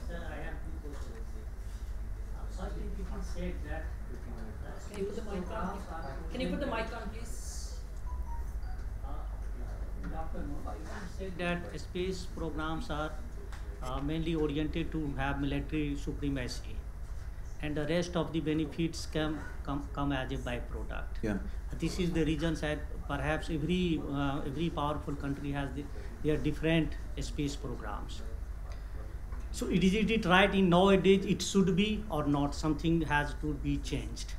Sir, I have two questions. First, if you can say that. Can you put the mic on? Can you put the mic on, please? Dr. Mumbai said that space programs are mainly oriented to have military supremacy, and the rest of the benefits come as a byproduct. Yeah. This is the reason that perhaps every powerful country has their different space programs. So is it right in nowadays it should be or not? Something has to be changed.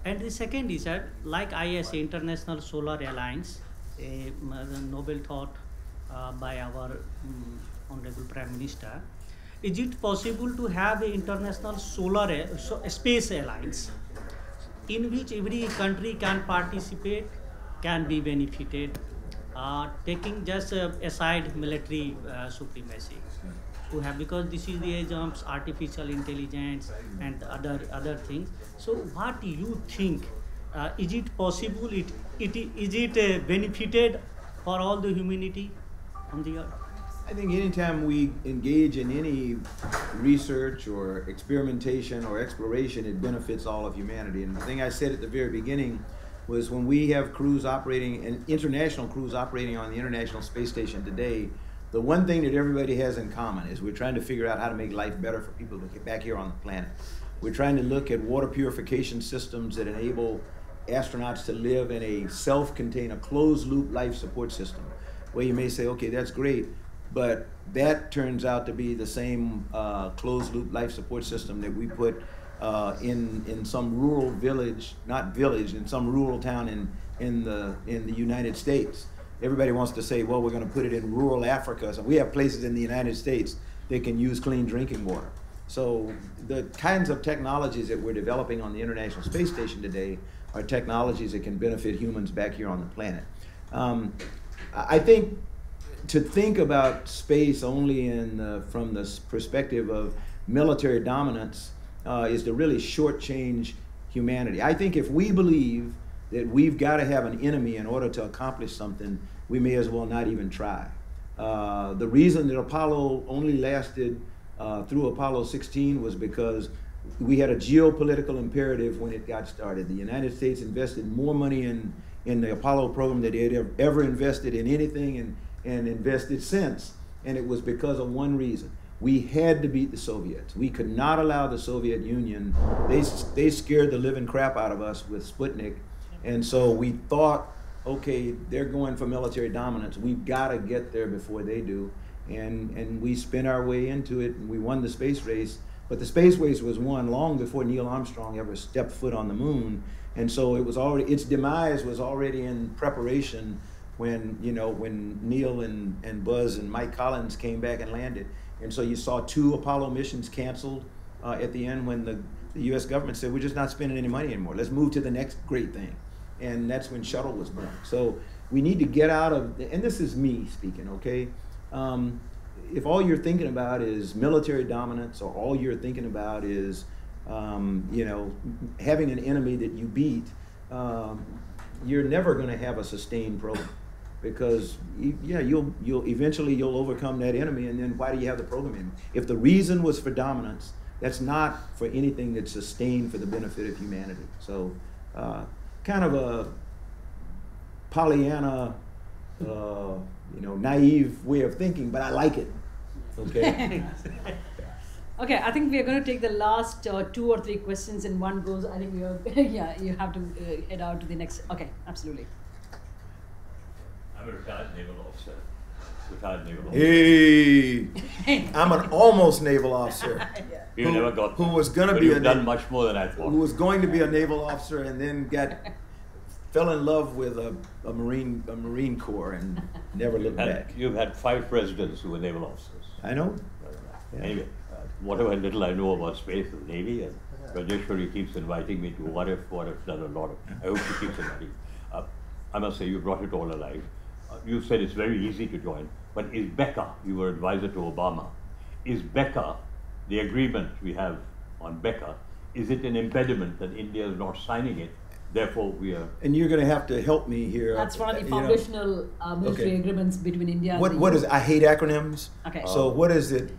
And the second is that, like ISA, International Solar Alliance, a noble thought by our Honorable Prime Minister, is it possible to have an international space alliance in which every country can participate, can be benefited, taking just aside military supremacy? Because this is the age of artificial intelligence and other things. So what do you think? Is it possible? Is it benefited for all the humanity on the earth? I think anytime we engage in any research or experimentation or exploration, it benefits all of humanity. And the thing I said at the very beginning was when we have crews operating, and international crews operating on the International Space Station today, the one thing that everybody has in common is we're trying to figure out how to make life better for people to get back here on the planet. We're trying to look at water purification systems that enable astronauts to live in a self-contained, a closed-loop life support system, where you may say, okay, that's great, but that turns out to be the same closed-loop life support system that we put in some rural village, not village, in some rural town in the United States. Everybody wants to say, well, we're going to put it in rural Africa. So we have places in the United States that can use clean drinking water. So the kinds of technologies that we're developing on the International Space Station today are technologies that can benefit humans back here on the planet. I think to think about space only from the perspective of military dominance is to really shortchange humanity. I think if we believe that we've got to have an enemy in order to accomplish something, we may as well not even try. The reason that Apollo only lasted through Apollo 16 was because we had a geopolitical imperative when it got started. The United States invested more money in the Apollo program than it had ever invested in anything and invested since. And it was because of one reason. We had to beat the Soviets. We could not allow the Soviet Union. They scared the living crap out of us with Sputnik. And so we thought, okay, they're going for military dominance. We've got to get there before they do. And we spent our way into it, and we won the space race. But the space race was won long before Neil Armstrong ever stepped foot on the moon. And so it was already, its demise was already in preparation when Neil and Buzz and Mike Collins came back and landed. And so you saw 2 Apollo missions canceled at the end when the US government said, we're just not spending any money anymore. Let's move to the next great thing. And that's when Shuttle was born. So we need to get out of, and this is me speaking, okay? If all you're thinking about is military dominance, or all you're thinking about is, having an enemy that you beat, you're never going to have a sustained program, because you'll eventually overcome that enemy, and then why do you have the program anymore? If the reason was for dominance, that's not for anything that's sustained for the benefit of humanity. So, kind of a Pollyanna, naive way of thinking, but I like it. Okay. Okay, I think we are going to take the last 2 or 3 questions in one go. I think you have to head out to the next. Okay, absolutely. I'm a retired naval officer. retired naval officer. Hey, I'm an almost naval officer. You never got who that. was going to But be you've done much more than I thought. who was going to be a naval officer and then fell in love with a Marine Corps and never looked back. You've had 5 presidents who were naval officers. I know. Yeah. Anyway, whatever little I know about space and Navy, and Rajeshwari keeps inviting me to what if, done a lot of. I hope she keeps inviting. I must say, you brought it all alive. You said it's very easy to join, but is BECA, you were advisor to Obama, is BECA, the agreement we have on BECA, is it an impediment that India is not signing it? Therefore, we are. And you're going to have to help me here. That's one of the foundational military agreements between India and what is it? I hate acronyms. Okay. So what is it?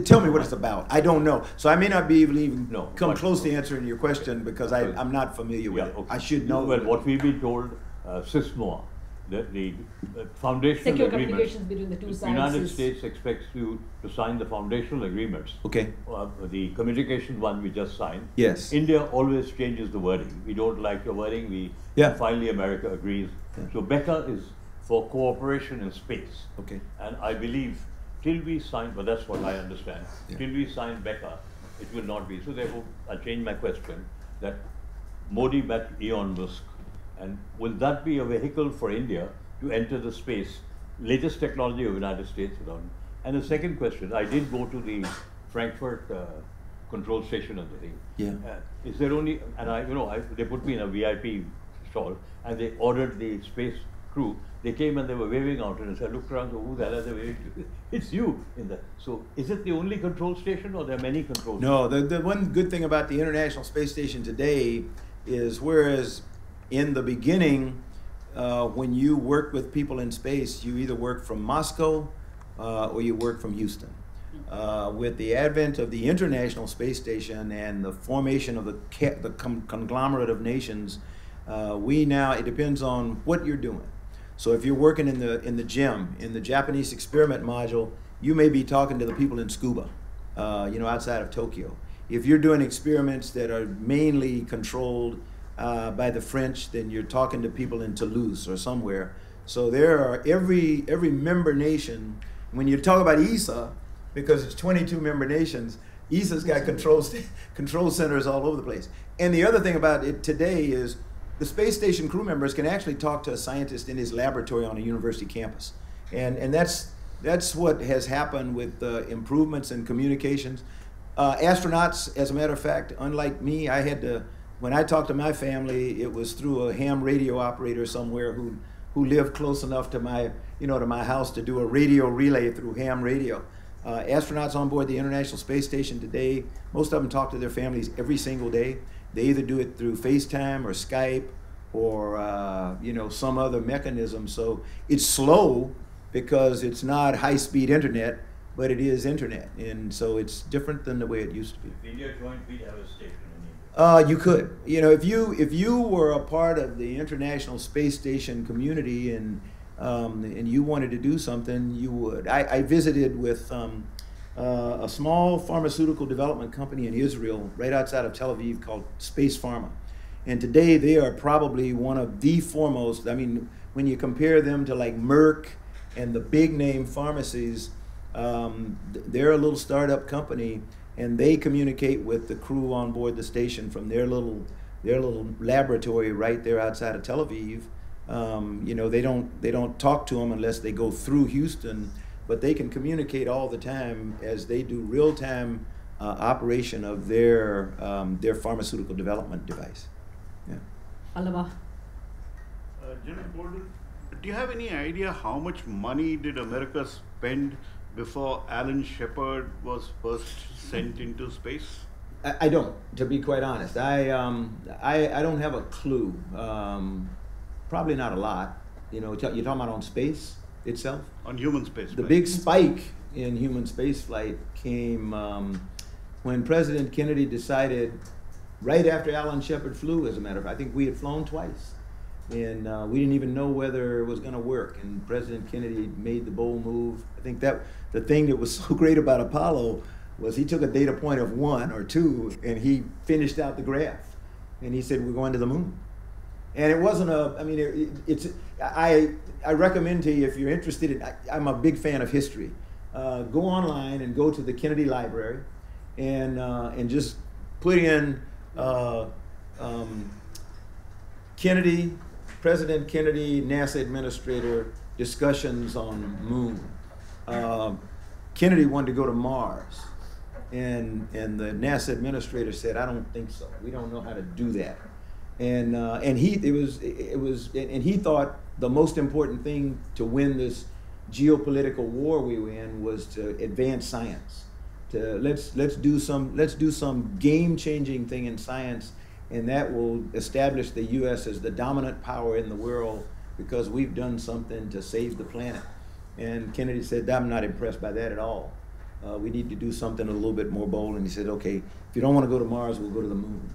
Tell me what it's about. I don't know. So I may not be able to even come close to answering your question because I'm not familiar with it. Okay. I should know. Well, what we've been told, SISMOA, the foundational secure agreements, communications between the two sides. The United States expects you to sign the foundational agreements. Okay. The communication one we just signed. Yes. India always changes the wording. We don't like your wording. Finally America agrees. Yeah. So BECA is for cooperation in space. Okay. And I believe till we sign, but that's what I understand. Yeah. Till we sign BECA, it will not be. So therefore, I'll change my question that Modi met Elon Musk. And will that be a vehicle for India to enter the space, latest technology of the United States? And the second question, I did go to the Frankfurt control station of the thing. Yeah. Is there only, and they put me in a VIP stall, and they ordered the space crew. They came and they were waving out, and I looked around, so who the hell are they waving to? It's you in there. So is it the only control station, or there are many control No, stations? the one good thing about the International Space Station today is whereas in the beginning, when you worked with people in space, you either worked from Moscow or you worked from Houston. With the advent of the International Space Station and the formation of the conglomerate of nations, it depends on what you're doing. So if you're working in the gym, in the Japanese experiment module, you may be talking to the people in Tsukuba, outside of Tokyo. If you're doing experiments that are mainly controlled by the French, then you're talking to people in Toulouse or somewhere. So there are every member nation. When you talk about ESA, because it's 22 member nations, ESA's got control centers all over the place. And the other thing about it today is the space station crew members can actually talk to a scientist in his laboratory on a university campus. And that's what has happened with improvements in communications. Astronauts, as a matter of fact, unlike me, when I talked to my family, it was through a ham radio operator somewhere who lived close enough to my house to do a radio relay through ham radio. Astronauts on board the International Space Station today, most of them talk to their families every single day. They either do it through FaceTime or Skype or some other mechanism. So it's slow because it's not high-speed internet, but it is internet, and so it's different than the way it used to be. If India joined, we'd have a station in India. You could. If you were a part of the International Space Station community and you wanted to do something, you would. I visited with a small pharmaceutical development company in Israel, right outside of Tel Aviv, called Space Pharma, and today they are probably one of the foremost. I mean, when you compare them to like Merck and the big name pharmacies, they're a little startup company. And they communicate with the crew on board the station from their little laboratory right there outside of Tel Aviv. They don't talk to them unless they go through Houston, but they can communicate all the time as they do real-time operation of their pharmaceutical development device. Yeah. Allava. General Bolden, do you have any idea how much money did America spend before Alan Shepard was first sent into space? I don't, to be quite honest. I don't have a clue. Probably not a lot. You're talking about on space itself? On human space. The big spike in human space flight came when President Kennedy decided, right after Alan Shepard flew, as a matter of fact. I think we had flown twice. And we didn't even know whether it was going to work. And President Kennedy made the bold move. I think that the thing that was so great about Apollo was he took a data point of 1 or 2 and he finished out the graph. And he said, we're going to the moon. And it wasn't I mean, I recommend to you, if you're interested in, I'm a big fan of history. Go online and go to the Kennedy Library and just put in Kennedy, President Kennedy, NASA administrator, discussions on moon. Kennedy wanted to go to Mars, and the NASA administrator said, "I don't think so. We don't know how to do that." And he thought the most important thing to win this geopolitical war we were in was to advance science. Let's do some game-changing thing in science, and that will establish the U.S. as the dominant power in the world because we've done something to save the planet. And Kennedy said, "I'm not impressed by that at all. We need to do something a little bit more bold." And he said, "Okay, if you don't want to go to Mars, we'll go to the moon."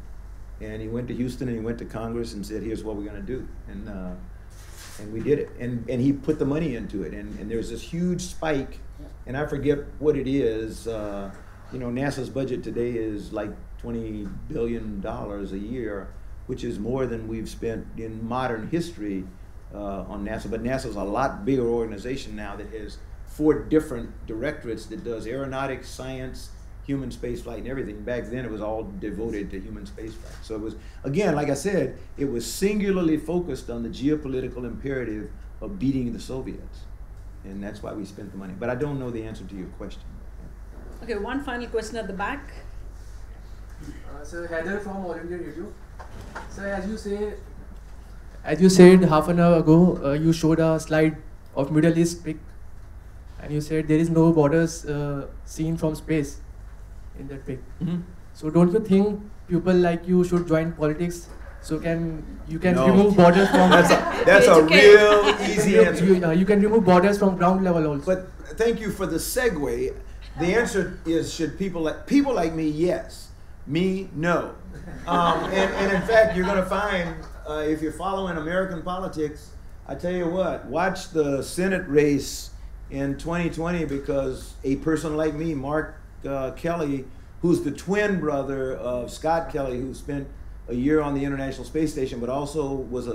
And he went to Houston and he went to Congress and said, "Here's what we're going to do." And we did it. And he put the money into it. And there's this huge spike, and I forget what it is. NASA's budget today is like $20 billion a year, which is more than we've spent in modern history on NASA. But NASA's a lot bigger organization now that has 4 different directorates that does aeronautics, science, human spaceflight, and everything. Back then it was all devoted to human spaceflight. So it was, again, like I said, it was singularly focused on the geopolitical imperative of beating the Soviets. And that's why we spent the money. But I don't know the answer to your question. Okay, one final question at the back. Sir, Heather from All India Radio. Sir, as you said half an hour ago, you showed a slide of Middle East pic, and you said there is no borders seen from space in that pic. Mm-hmm. So don't you think people like you should join politics? So you can No. remove borders from That's a real easy answer. you can remove borders from ground level also. But thank you for the segue. The answer is, should people like me? Yes. Me, no. And in fact, you're going to find, if you're following American politics, I tell you what, watch the Senate race in 2020, because a person like me, Mark Kelly, who's the twin brother of Scott Kelly, who spent a year on the International Space Station, but also was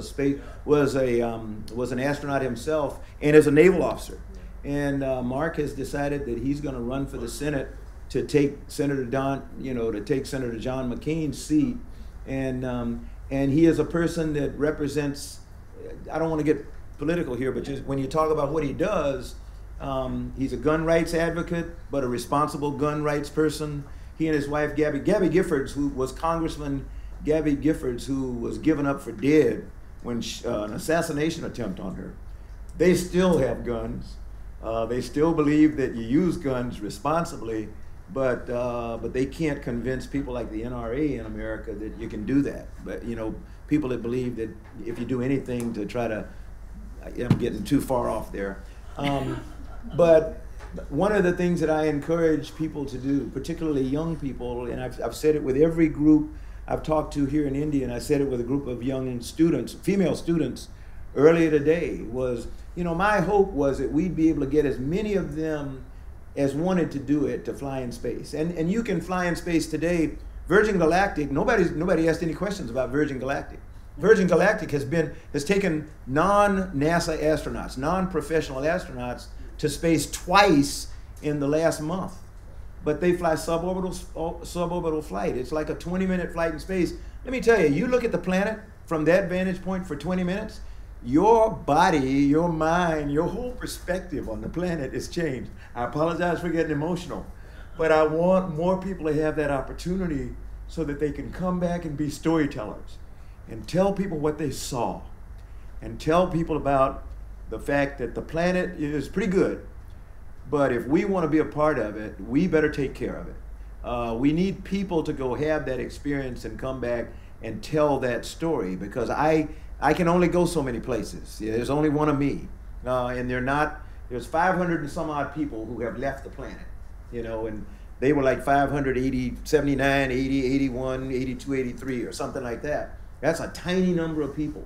an astronaut himself and is a naval officer. And Mark has decided that he's going to run for the Senate to take Senator John McCain's seat, and he is a person that represents. I don't want to get political here, but just when you talk about what he does, he's a gun rights advocate, but a responsible gun rights person. He and his wife Gabby Giffords, who was Congressman Gabby Giffords, who was given up for dead when an assassination attempt on her. They still have guns. They still believe that you use guns responsibly, but they can't convince people like the NRA in America that you can do that. But people that believe that if you do anything to try to, I'm getting too far off there. But one of the things that I encourage people to do, particularly young people, and I've said it with every group I've talked to here in India, and I said it with a group of young students, female students, earlier today, was, my hope was that we'd be able to get as many of them as wanted to do it to fly in space. And you can fly in space today. Virgin Galactic, nobody asked any questions about Virgin Galactic. Virgin Galactic has taken non-NASA astronauts, non-professional astronauts to space twice in the last month. But they fly suborbital flight. It's like a 20-minute flight in space. Let me tell you, you look at the planet from that vantage point for 20 minutes, your body, your mind, your whole perspective on the planet is changed. I apologize for getting emotional, but I want more people to have that opportunity so that they can come back and be storytellers and tell people what they saw and tell people about the fact that the planet is pretty good, but if we want to be a part of it, we better take care of it. We need people to go have that experience and come back and tell that story, because I can only go so many places. Yeah, there's only one of me, and there's 500 and some odd people who have left the planet, and they were like 580, 79, 80, 81, 82, 83, or something like that. That's a tiny number of people.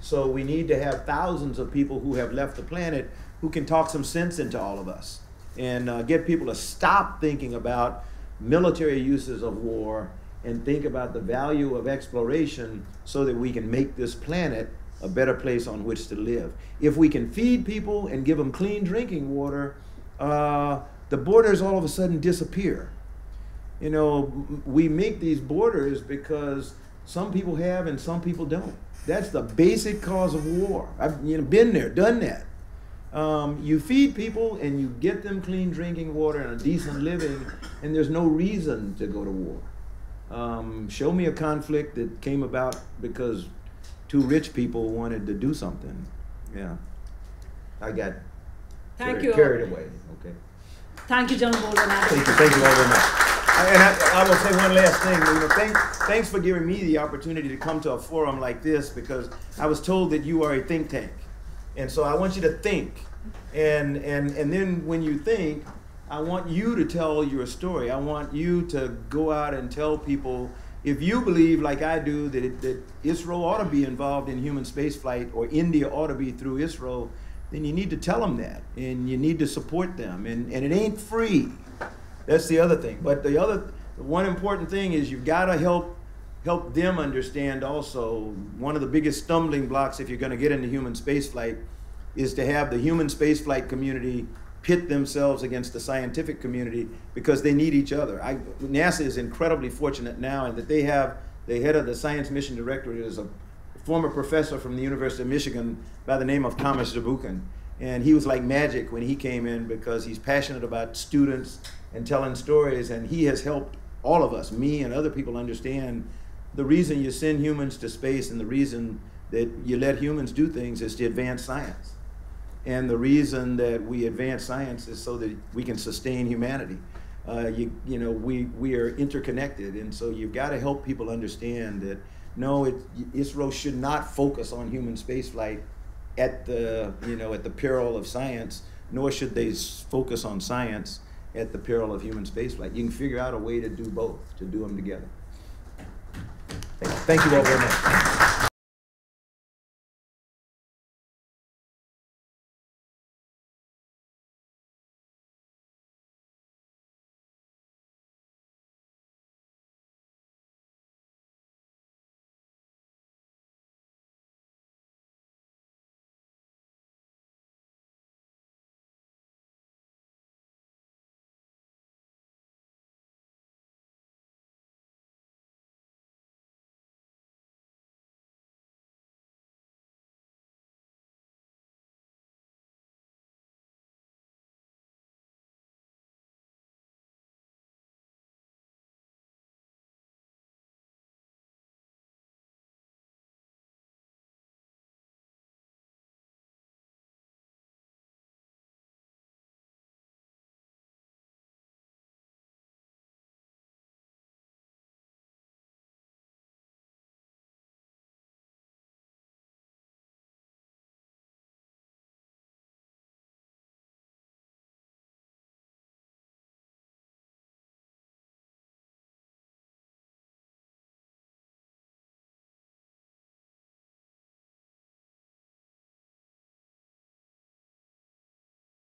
So we need to have thousands of people who have left the planet who can talk some sense into all of us and get people to stop thinking about military uses of war and think about the value of exploration so that we can make this planet a better place on which to live. If we can feed people and give them clean drinking water, the borders all of a sudden disappear. You know, we make these borders because some people have and some people don't. That's the basic cause of war. I've been there, done that. You feed people and you get them clean drinking water and a decent living, and there's no reason to go to war. Show me a conflict that came about because two rich people wanted to do something. Yeah, I got carried away. Okay. Thank you, General Bolden. Thank you all very much. And I will say one last thing. You know, thanks for giving me the opportunity to come to a forum like this, because I was told that you are a think tank. And so I want you to think. And then when you think, I want you to tell your story. I want you to go out and tell people, if you believe, like I do, that ISRO ought to be involved in human spaceflight, or India ought to be through ISRO, then you need to tell them that, and you need to support them. And it ain't free. That's the other thing. But the one important thing is you've got to help them understand also, one of the biggest stumbling blocks if you're going to get into human spaceflight is to have the human spaceflight community pit themselves against the scientific community, because they need each other. NASA is incredibly fortunate now in that they have the head of the Science Mission Directorate is a former professor from the University of Michigan by the name of Thomas Zurbuchen. And he was like magic when he came in, because he's passionate about students and telling stories, and he has helped all of us, me and other people, understand the reason you send humans to space and the reason that you let humans do things is to advance science. And the reason that we advance science is so that we can sustain humanity. You know, we are interconnected, and so you've got to help people understand that no, ISRO should not focus on human spaceflight at the peril of science, nor should they focus on science at the peril of human spaceflight. You can figure out a way to do both, to do them together. Thank you all very much.